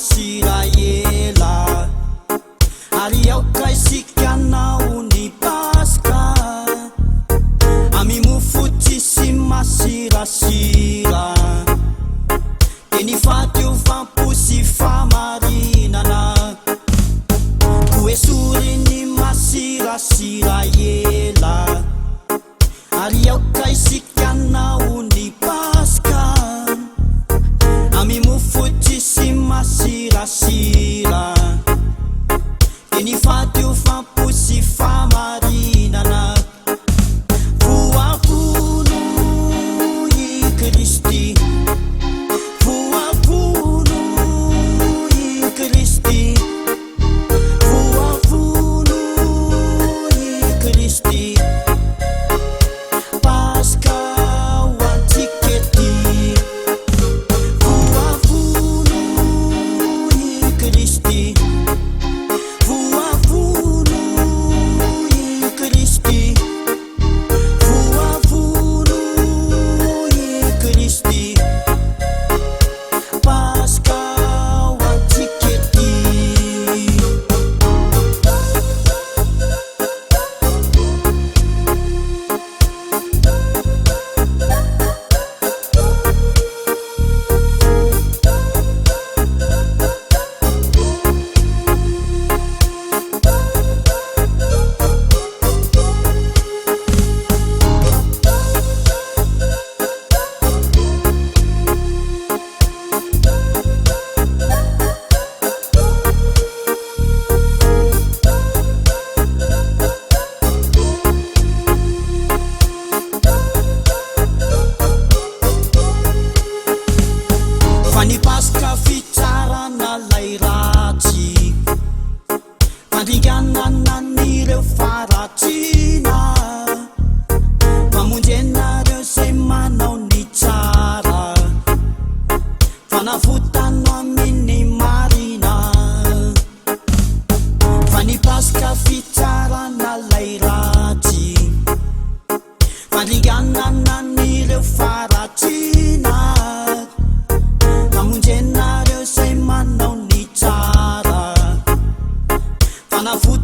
Siraela ary aoka isika nao ny Paska ami mofo sy masirasira de ny fahadiovampo sy famarinana koe sory ny masirasira ela ary aoka isika nao ny Paska ami mofo sy masirasira de ny fahadiovampo sy famarinana voavolo i Kristy voavolo i Kristy voavolo i Kristy Paska ho antsika ety voavolo i Kristy voavolo i Kristy voavolo i Kristy Paska ho antsika ety fa ny Paska fitsarana lay ratsy fandringanana nireo faratsina mamonjy anareo zay manao ny tsara fanavotana amin'ny marina fa ny Paska fitsarana lay ratsy fandringanana nireo faratsina mamonjy anareo zay manao ny tsara fanavotana